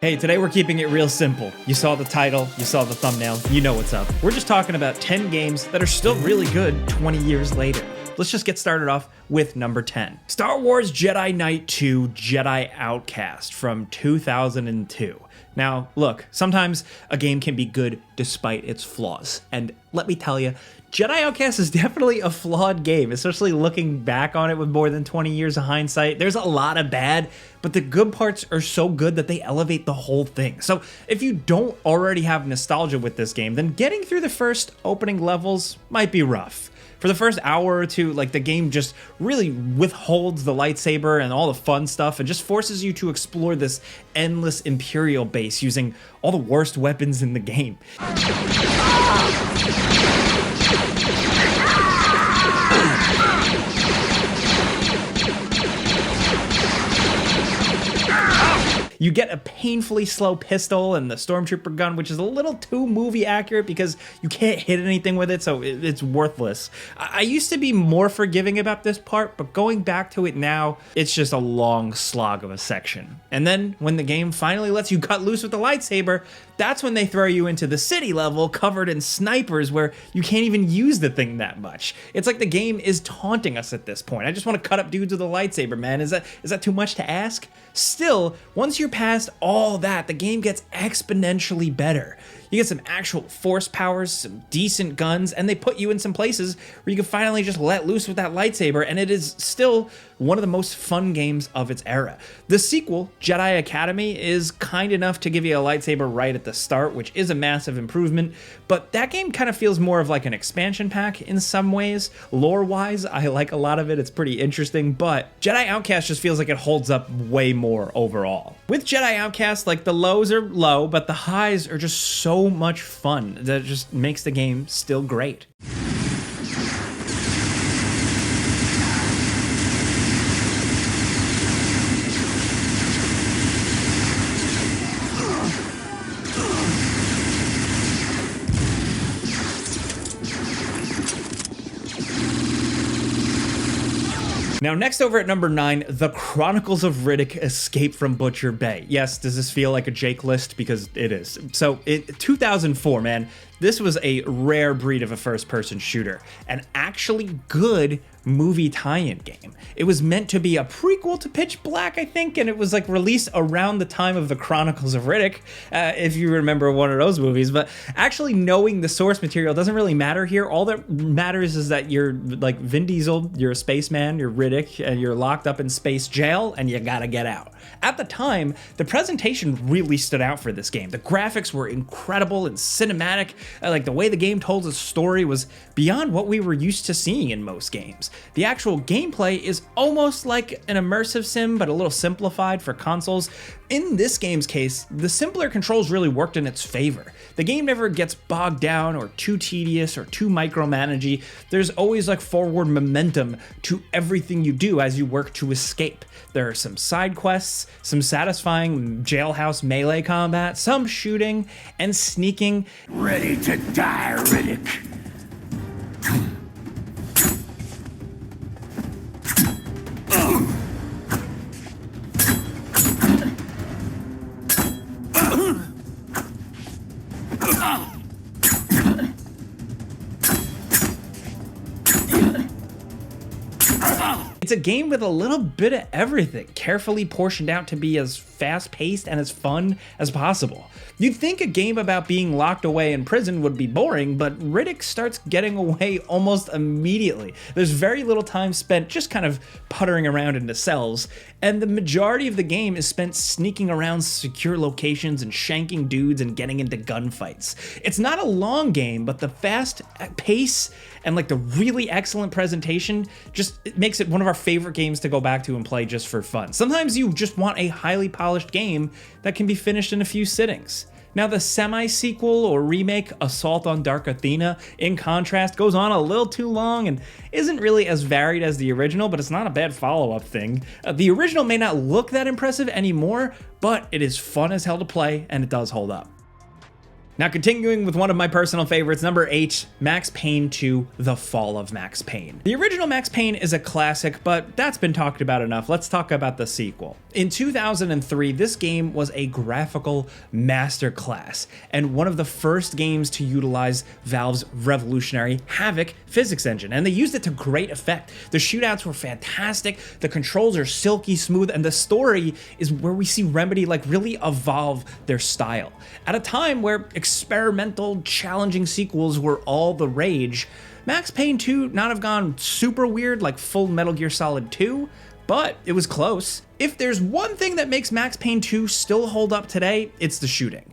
Hey, today we're keeping it real simple. You saw the title, you saw the thumbnail, you know what's up. We're just talking about 10 games that are still really good 20 years later. Let's just get started off with number 10. Star Wars Jedi Knight 2 Jedi Outcast from 2002. Now, look, sometimes a game can be good despite its flaws. And let me tell you, Jedi Outcast is definitely a flawed game, especially looking back on it with more than 20 years of hindsight. There's a lot of bad, but the good parts are so good that they elevate the whole thing. So if you don't already have nostalgia with this game, then getting through the first opening levels might be rough. For the first hour or two, like, the game just really withholds the lightsaber and all the fun stuff and just forces you to explore this endless Imperial base using all the worst weapons in the game. You get a painfully slow pistol and the Stormtrooper gun, which is a little too movie accurate because you can't hit anything with it, so it's worthless. I used to be more forgiving about this part, but going back to it now, it's just a long slog of a section. And then when the game finally lets you cut loose with the lightsaber, that's when they throw you into the city level covered in snipers where you can't even use the thing that much. It's like the game is taunting us at this point. I just want to cut up dudes with a lightsaber, man. Is that too much to ask? Still, once you're past all that, the game gets exponentially better. You get some actual force powers, some decent guns, and they put you in some places where you can finally just let loose with that lightsaber, and it is still one of the most fun games of its era. The sequel, Jedi Academy, is kind enough to give you a lightsaber right at the start, which is a massive improvement, but that game kind of feels more of like an expansion pack in some ways. Lore-wise, I like a lot of it, it's pretty interesting, but Jedi Outcast just feels like it holds up way more overall. With Jedi Outcast, like, the lows are low, but the highs are just so much fun that just makes the game still great. Now, next over at number 9, The Chronicles of Riddick Escape from Butcher Bay. Yes, does this feel like a Jake list? Because it is. So, 2004, man, this was a rare breed of a first-person shooter. An actually good movie tie-in game. It was meant to be a prequel to Pitch Black, I think, and it was like released around the time of The Chronicles of Riddick, if you remember one of those movies. But actually knowing the source material doesn't really matter here. All that matters is that you're like Vin Diesel, you're a spaceman, you're Riddick, and you're locked up in space jail, and you gotta get out. At the time, the presentation really stood out for this game. The graphics were incredible and cinematic. Like, the way the game told its story was beyond what we were used to seeing in most games. The actual gameplay is almost like an immersive sim, but a little simplified for consoles. In this game's case, the simpler controls really worked in its favor. The game never gets bogged down or too tedious or too micromanagey. There's always like forward momentum to everything you do as you work to escape. There are some side quests, some satisfying jailhouse melee combat, some shooting, and sneaking. Ready to die, Riddick. It's a game with a little bit of everything, carefully portioned out to be as fast-paced and as fun as possible. You'd think a game about being locked away in prison would be boring, but Riddick starts getting away almost immediately. There's very little time spent just kind of puttering around into cells, and the majority of the game is spent sneaking around secure locations and shanking dudes and getting into gunfights. It's not a long game, but the fast pace and like the really excellent presentation just it makes it one of our favorite games to go back to and play just for fun. Sometimes you just want a highly polished game that can be finished in a few sittings. Now, the semi-sequel or remake, Assault on Dark Athena, in contrast, goes on a little too long and isn't really as varied as the original, but it's not a bad follow-up thing. The original may not look that impressive anymore, but it is fun as hell to play, and it does hold up. Now, continuing with one of my personal favorites, number 8, Max Payne 2, The Fall of Max Payne. The original Max Payne is a classic, but that's been talked about enough. Let's talk about the sequel. In 2003, this game was a graphical masterclass, and one of the first games to utilize Valve's revolutionary Havoc physics engine, and they used it to great effect. The shootouts were fantastic, the controls are silky smooth, and the story is where we see Remedy really evolve their style. At a time where experimental, challenging sequels were all the rage, Max Payne 2 not have gone super weird like full Metal Gear Solid 2, but it was close. If there's one thing that makes Max Payne 2 still hold up today, it's the shooting.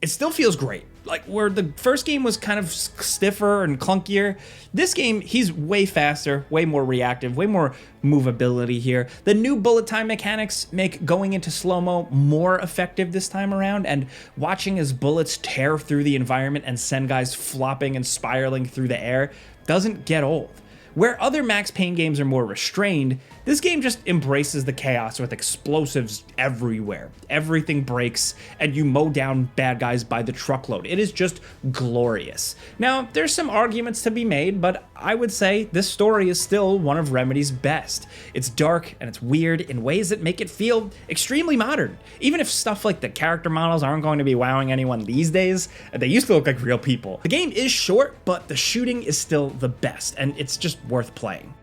It still feels great. Like where the first game was kind of stiffer and clunkier, this game, he's way faster, way more reactive, way more movability here. The new bullet time mechanics make going into slow-mo more effective this time around, and watching his bullets tear through the environment and send guys flopping and spiraling through the air doesn't get old. Where other Max Payne games are more restrained, this game just embraces the chaos with explosives everywhere. Everything breaks, and you mow down bad guys by the truckload. It is just glorious. Now, there's some arguments to be made, but I would say this story is still one of Remedy's best. It's dark and it's weird in ways that make it feel extremely modern. Even if stuff like the character models aren't going to be wowing anyone these days, they used to look like real people. The game is short, but the shooting is still the best, and it's just worth playing.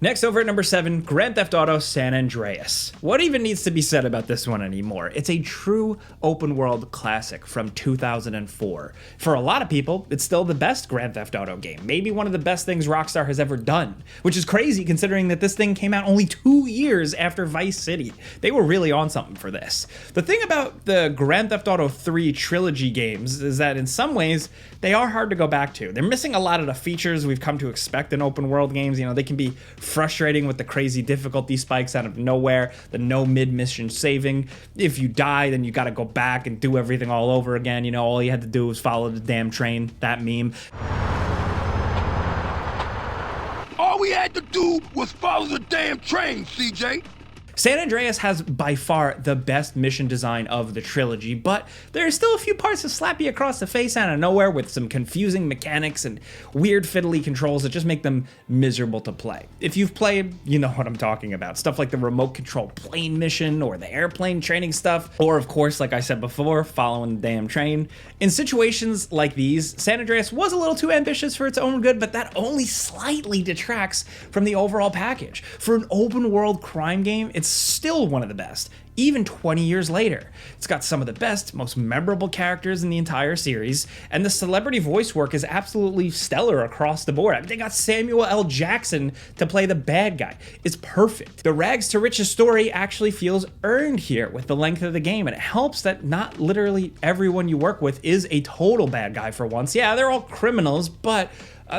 Next, over at number 7, Grand Theft Auto San Andreas. What even needs to be said about this one anymore? It's a true open world classic from 2004. For a lot of people, it's still the best Grand Theft Auto game, maybe one of the best things Rockstar has ever done, which is crazy considering that this thing came out only 2 years after Vice City. They were really on something for this. The thing about the Grand Theft Auto 3 trilogy games is that in some ways, they are hard to go back to. They're missing a lot of the features we've come to expect in open world games. You know, they can be frustrating with the crazy difficulty spikes out of nowhere, the no mid-mission saving. If you die, then you gotta go back and do everything all over again. You know, all you had to do was follow the damn train, that meme. All we had to do was follow the damn train, CJ. San Andreas has by far the best mission design of the trilogy, but there are still a few parts that slap you across the face out of nowhere with some confusing mechanics and weird fiddly controls that just make them miserable to play. If you've played, you know what I'm talking about. Stuff like the remote control plane mission or the airplane training stuff, or of course, like I said before, following the damn train. In situations like these, San Andreas was a little too ambitious for its own good, but that only slightly detracts from the overall package. For an open world crime game, it's still one of the best, even 20 years later. It's got some of the best, most memorable characters in the entire series, and the celebrity voice work is absolutely stellar across the board. I mean, they got Samuel L. Jackson to play the bad guy. It's perfect. The rags to riches story actually feels earned here with the length of the game, and it helps that not literally everyone you work with is a total bad guy for once. Yeah, they're all criminals, but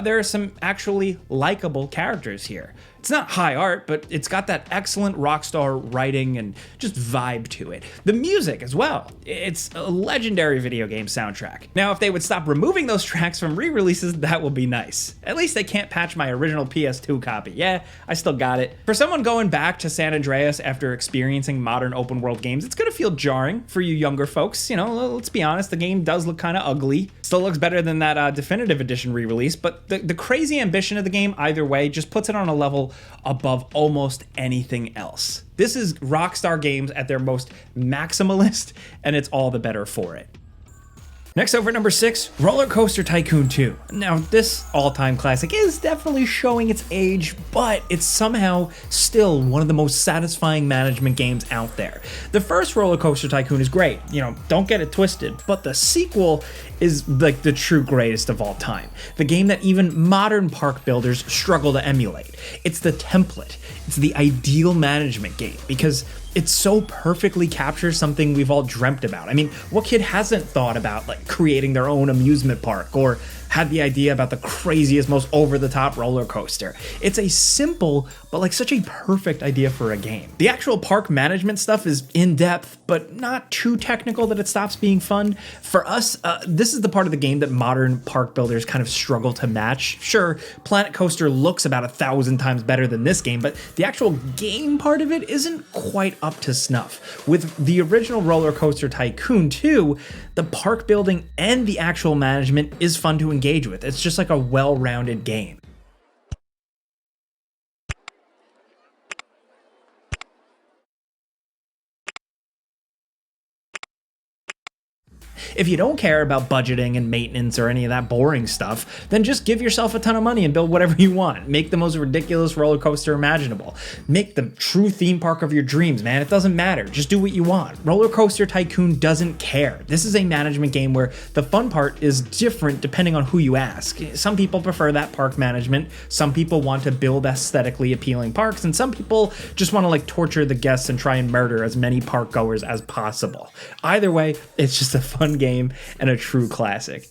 there are some actually likable characters here. It's not high art, but it's got that excellent Rockstar writing and just vibe to it. The music as well. It's a legendary video game soundtrack. Now, if they would stop removing those tracks from re-releases, that would be nice. At least they can't patch my original PS2 copy. Yeah, I still got it. For someone going back to San Andreas after experiencing modern open world games, it's gonna feel jarring for you younger folks. You know, let's be honest, the game does look kind of ugly. Still looks better than that definitive edition re-release, but the crazy ambition of the game either way just puts it on a level above almost anything else. This is Rockstar Games at their most maximalist, and it's all the better for it. Next, over at number 6, Roller Coaster Tycoon 2. Now, this all-time classic is definitely showing its age, but it's somehow still one of the most satisfying management games out there. The first Roller Coaster Tycoon is great, you know, don't get it twisted, but the sequel is like the true greatest of all time. The game that even modern park builders struggle to emulate. It's the template. It's the ideal management game because It so perfectly captures something we've all dreamt about. I mean, what kid hasn't thought about like creating their own amusement park or had the idea about the craziest, most over-the-top roller coaster? It's a simple, but like such a perfect idea for a game. The actual park management stuff is in-depth, but not too technical that it stops being fun. For us, this is the part of the game that modern park builders kind of struggle to match. Sure, Planet Coaster looks about 1,000 times better than this game, but the actual game part of it isn't quite up to snuff. With the original Roller Coaster Tycoon 2, the park building and the actual management is fun to engage with. It's just like a well-rounded game. If you don't care about budgeting and maintenance or any of that boring stuff, then just give yourself a ton of money and build whatever you want. Make the most ridiculous roller coaster imaginable. Make the true theme park of your dreams, man. It doesn't matter. Just do what you want. Roller Coaster Tycoon doesn't care. This is a management game where the fun part is different depending on who you ask. Some people prefer that park management. Some people want to build aesthetically appealing parks, and some people just want to like torture the guests and try and murder as many park goers as possible. Either way, it's just a fun game and a true classic.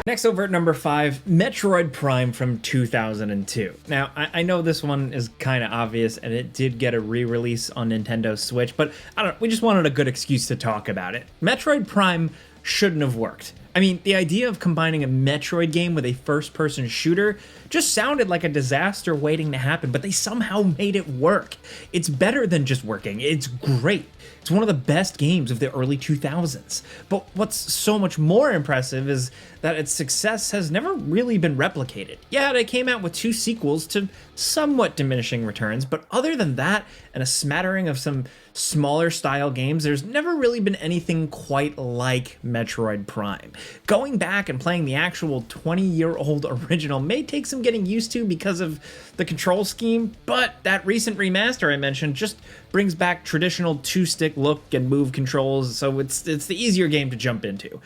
Next, over at number 5, Metroid Prime from 2002. Now, I know this one is kind of obvious, and it did get a re-release on Nintendo Switch, but I don't know, we just wanted a good excuse to talk about it. Metroid Prime shouldn't have worked. I mean, the idea of combining a Metroid game with a first-person shooter just sounded like a disaster waiting to happen, but they somehow made it work. It's better than just working, it's great. It's one of the best games of the early 2000s. But what's so much more impressive is that its success has never really been replicated. Yeah, they came out with 2 sequels to somewhat diminishing returns, but other than that, and a smattering of some smaller style games, there's never really been anything quite like Metroid Prime. Going back and playing the actual 20-year-old original may take some getting used to because of the control scheme, but that recent remaster I mentioned just brings back traditional 2-stick look and move controls, so it's the easier game to jump into.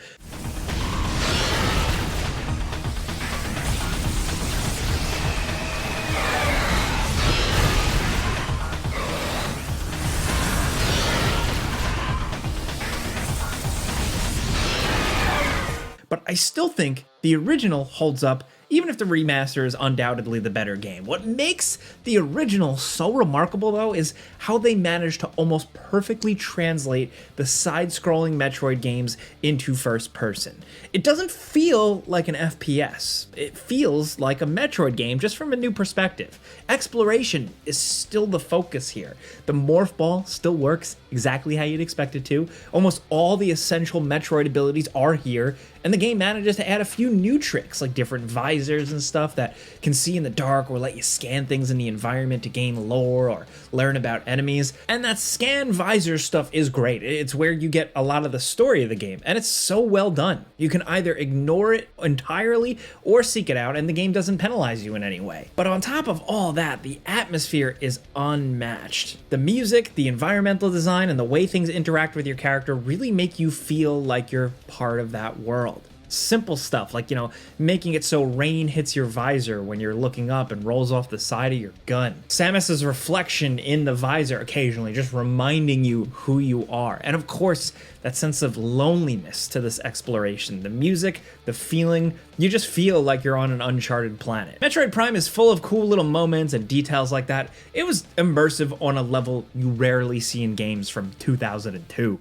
But I still think the original holds up, even if the remaster is undoubtedly the better game. What makes the original so remarkable, though, is how they managed to almost perfectly translate the side-scrolling Metroid games into first person. It doesn't feel like an FPS. It feels like a Metroid game, just from a new perspective. Exploration is still the focus here. The Morph Ball still works exactly how you'd expect it to. Almost all the essential Metroid abilities are here, and the game manages to add a few new tricks, like different visors and stuff that can see in the dark or let you scan things in the environment to gain lore or learn about enemies. And that scan visor stuff is great. It's where you get a lot of the story of the game, and it's so well done. You can either ignore it entirely or seek it out, and the game doesn't penalize you in any way. But on top of all that, the atmosphere is unmatched. The music, the environmental design, and the way things interact with your character really make you feel like you're part of that world. Simple stuff like, making it so rain hits your visor when you're looking up and rolls off the side of your gun. Samus's reflection in the visor occasionally just reminding you who you are. And of course, that sense of loneliness to this exploration. The music, the feeling, you just feel like you're on an uncharted planet. Metroid Prime is full of cool little moments and details like that. It was immersive on a level you rarely see in games from 2002.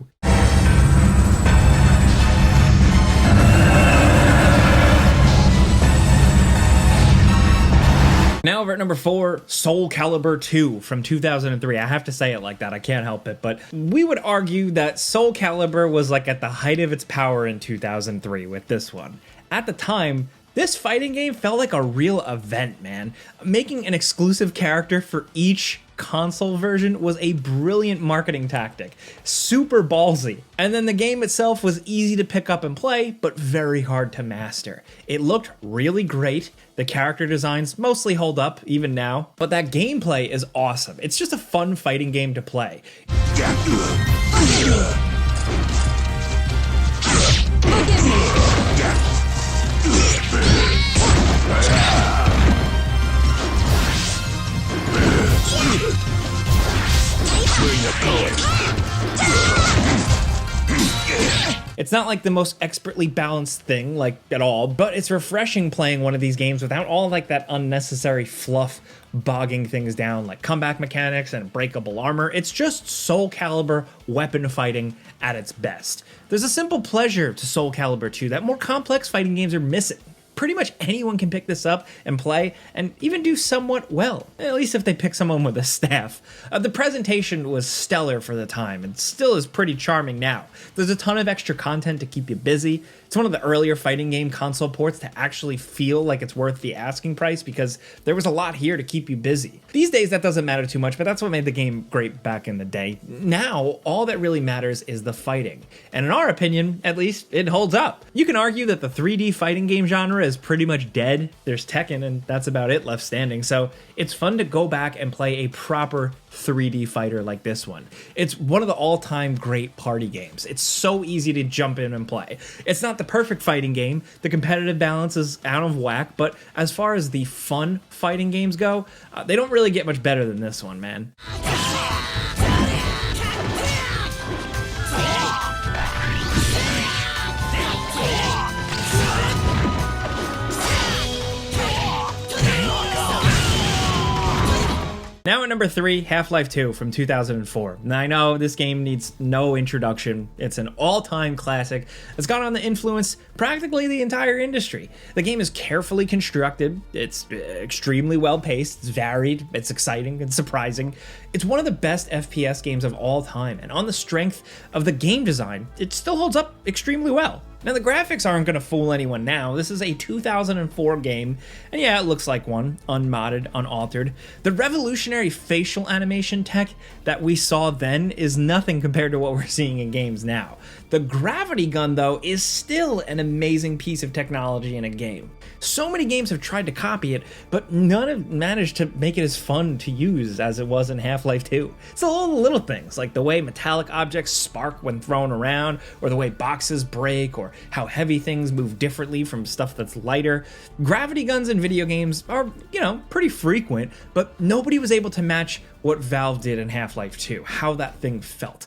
Now over at number 4, Soul Calibur 2 from 2003. I have to say it like that, I can't help it, but we would argue that Soul Calibur was like at the height of its power in 2003 with this one. At the time, this fighting game felt like a real event, man. Making an exclusive character for each console version was a brilliant marketing tactic. Super ballsy. And then the game itself was easy to pick up and play, but very hard to master. It looked really great. The character designs mostly hold up, even now. But that gameplay is awesome. It's just a fun fighting game to play. Forgive me. It's not like the most expertly balanced thing, like, at all, but it's refreshing playing one of these games without all like that unnecessary fluff bogging things down, like comeback mechanics and breakable armor. It's just Soul Calibur weapon fighting at its best. There's a simple pleasure to Soul Calibur 2 that more complex fighting games are missing. Pretty much anyone can pick this up and play, and even do somewhat well, at least if they pick someone with a staff. The presentation was stellar for the time, and still is pretty charming now. There's a ton of extra content to keep you busy. It's one of the earlier fighting game console ports to actually feel like it's worth the asking price, because there was a lot here to keep you busy. These days that doesn't matter too much, but that's what made the game great back in the day. Now, all that really matters is the fighting, and in our opinion, at least, it holds up. You can argue that the 3D fighting game genre is pretty much dead. There's Tekken, and that's about it left standing, so it's fun to go back and play a proper 3D fighter like this one. It's one of the all-time great party games. It's so easy to jump in and play. It's not the perfect fighting game, the competitive balance is out of whack, but as far as the fun fighting games go, they don't really get much better than this one, man. Now at number 3, Half-Life 2 from 2004. Now I know this game needs no introduction. It's an all-time classic that's gone on to influence practically the entire industry. The game is carefully constructed, it's extremely well-paced, it's varied, it's exciting, it's surprising. It's one of the best FPS games of all time, and on the strength of the game design, it still holds up extremely well. Now the graphics aren't going to fool anyone now. This is a 2004 game, and yeah, it looks like one, unmodded, unaltered. The revolutionary facial animation tech that we saw then is nothing compared to what we're seeing in games now. The gravity gun, though, is still an amazing piece of technology in a game. So many games have tried to copy it, but none have managed to make it as fun to use as it was in Half-Life 2. It's all the little things, like the way metallic objects spark when thrown around, or the way boxes break, or how heavy things move differently from stuff that's lighter. Gravity guns in video games are, pretty frequent, but nobody was able to match what Valve did in Half-Life 2, how that thing felt.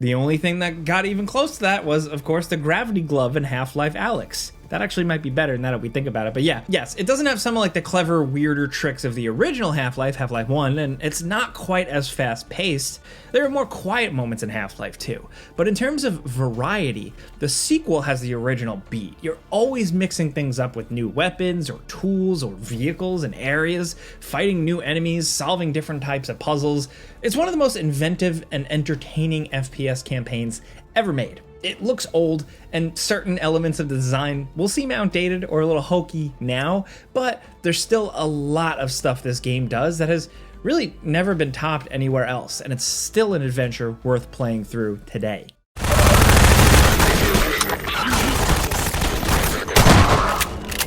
The only thing that got even close to that was, of course, the gravity glove in Half-Life Alyx. That actually might be better now that we think about it, but yeah. Yes, it doesn't have some of like the clever, weirder tricks of the original Half-Life, Half-Life 1, and it's not quite as fast-paced. There are more quiet moments in Half-Life 2. But in terms of variety, the sequel has the original beat. You're always mixing things up with new weapons, or tools, or vehicles and areas, fighting new enemies, solving different types of puzzles. It's one of the most inventive and entertaining FPS campaigns ever made. It looks old, and certain elements of the design will seem outdated or a little hokey now, but there's still a lot of stuff this game does that has really never been topped anywhere else, and it's still an adventure worth playing through today.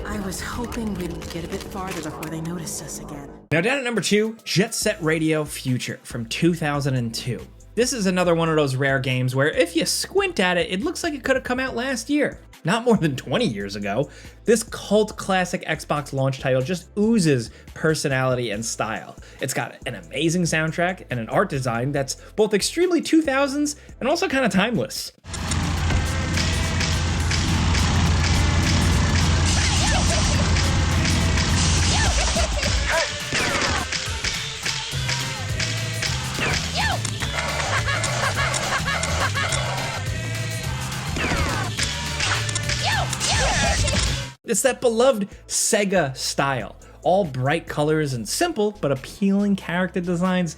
I was hoping we'd get a bit farther before they noticed us again. Now down at number 2, Jet Set Radio Future from 2002. This is another one of those rare games where if you squint at it, it looks like it could have come out last year. Not more than 20 years ago. This cult classic Xbox launch title just oozes personality and style. It's got an amazing soundtrack and an art design that's both extremely 2000s and also kind of timeless. It's that beloved Sega style. All bright colors and simple but appealing character designs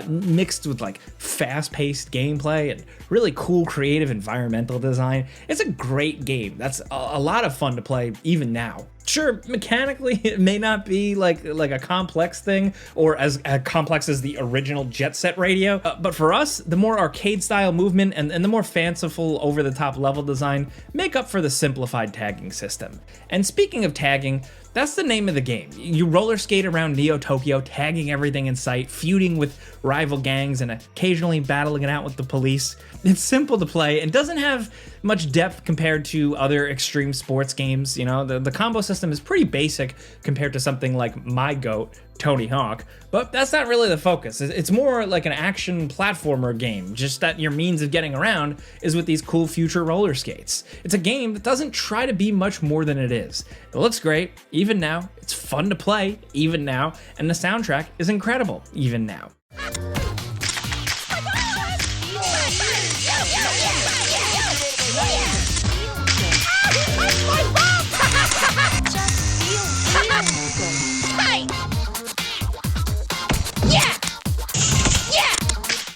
mixed with like fast-paced gameplay and really cool creative environmental design. It's a great game that's a lot of fun to play even now. Sure, mechanically it may not be like a complex thing or as complex as the original Jet Set Radio, but for us, the more arcade style movement and the more fanciful over the top level design make up for the simplified tagging system. And speaking of tagging, that's the name of the game. You roller skate around Neo Tokyo, tagging everything in sight, feuding with rival gangs, and occasionally battling it out with the police. It's simple to play and doesn't have much depth compared to other extreme sports games. You know, the combo system is pretty basic compared to something like my GOAT, Tony Hawk, but that's not really the focus. It's more like an action platformer game, just that your means of getting around is with these cool future roller skates. It's a game that doesn't try to be much more than it is. It looks great, even now. It's fun to play, even now, and the soundtrack is incredible, even now.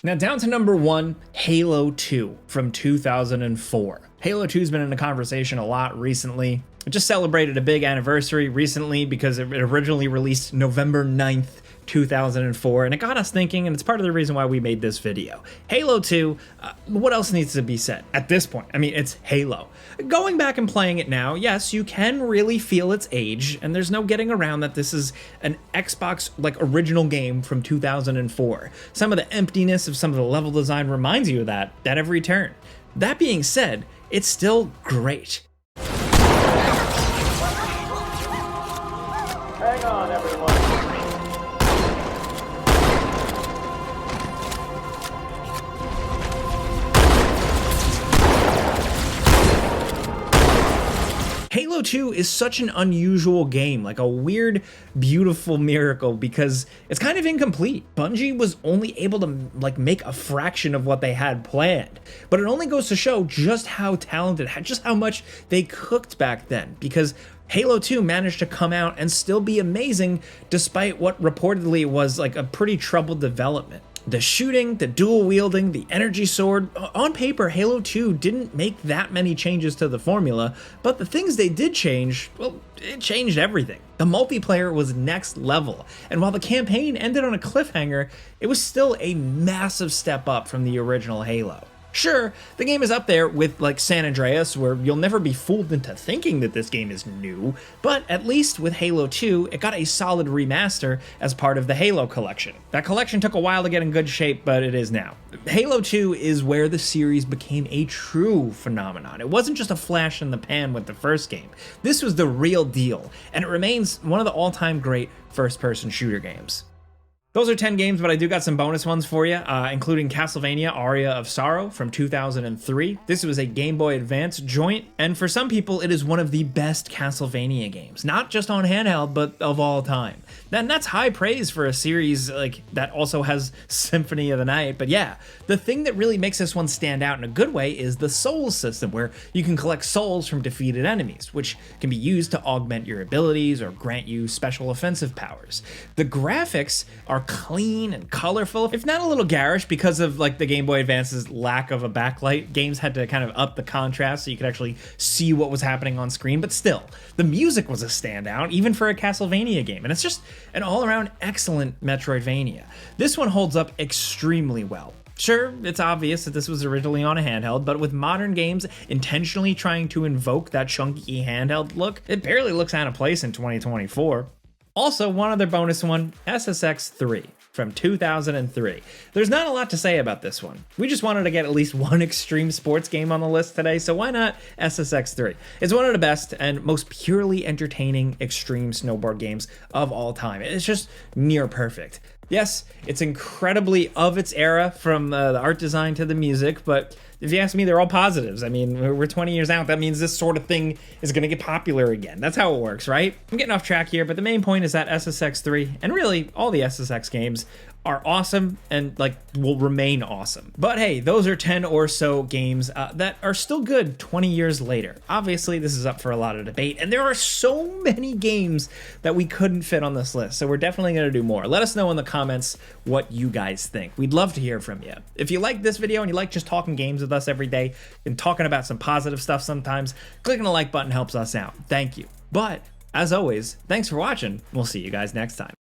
Now down to number 1, Halo 2 from 2004. Halo 2's been in the conversation a lot recently. It just celebrated a big anniversary recently because it originally released November 9th, 2004, and it got us thinking, and it's part of the reason why we made this video. Halo 2, what else needs to be said at this point? I mean, it's Halo. Going back and playing it now, yes, you can really feel its age, and there's no getting around that this is an Xbox original game from 2004. Some of the emptiness of some of the level design reminds you of that at every turn. That being said, it's still great. Hang on, everyone. Halo 2 is such an unusual game, like a weird, beautiful miracle, because it's kind of incomplete. Bungie was only able to make a fraction of what they had planned, but it only goes to show just how talented, just how much they cooked back then, because Halo 2 managed to come out and still be amazing despite what reportedly was a pretty troubled development. The shooting, the dual wielding, the energy sword. On paper, Halo 2 didn't make that many changes to the formula, but the things they did change, well, it changed everything. The multiplayer was next level, and while the campaign ended on a cliffhanger, it was still a massive step up from the original Halo. Sure, the game is up there with San Andreas, where you'll never be fooled into thinking that this game is new, but at least with Halo 2, it got a solid remaster as part of the Halo collection. That collection took a while to get in good shape, but it is now. Halo 2 is where the series became a true phenomenon. It wasn't just a flash in the pan with the first game. This was the real deal, and it remains one of the all-time great first-person shooter games. Those are 10 games, but I do got some bonus ones for you, including Castlevania Aria of Sorrow from 2003. This was a Game Boy Advance joint, and for some people, it is one of the best Castlevania games, not just on handheld, but of all time. And that's high praise for a series that also has Symphony of the Night, but yeah, the thing that really makes this one stand out in a good way is the Souls system, where you can collect souls from defeated enemies, which can be used to augment your abilities or grant you special offensive powers. The graphics are clean and colorful, if not a little garish because of the Game Boy Advance's lack of a backlight. Games had to kind of up the contrast so you could actually see what was happening on screen, but still, the music was a standout, even for a Castlevania game, and it's just an all-around excellent Metroidvania. This one holds up extremely well. Sure, it's obvious that this was originally on a handheld, but with modern games intentionally trying to invoke that chunky handheld look, it barely looks out of place in 2024. Also, one other bonus one, SSX3 from 2003. There's not a lot to say about this one. We just wanted to get at least one extreme sports game on the list today, so why not SSX3? It's one of the best and most purely entertaining extreme snowboard games of all time. It's just near perfect. Yes, it's incredibly of its era, from the art design to the music, but if you ask me, they're all positives. I mean, we're 20 years out. That means this sort of thing is going to get popular again. That's how it works, right? I'm getting off track here, but the main point is that SSX3, and really all the SSX games, are awesome and like will remain awesome. But hey, those are 10 or so games that are still good 20 years later. Obviously, this is up for a lot of debate, and there are so many games that we couldn't fit on this list, so we're definitely going to do more. Let us know in the comments what you guys think. We'd love to hear from you. If you like this video and you like just talking games with us every day and talking about some positive stuff sometimes, clicking the like button helps us out. Thank you. But as always, thanks for watching. We'll see you guys next time.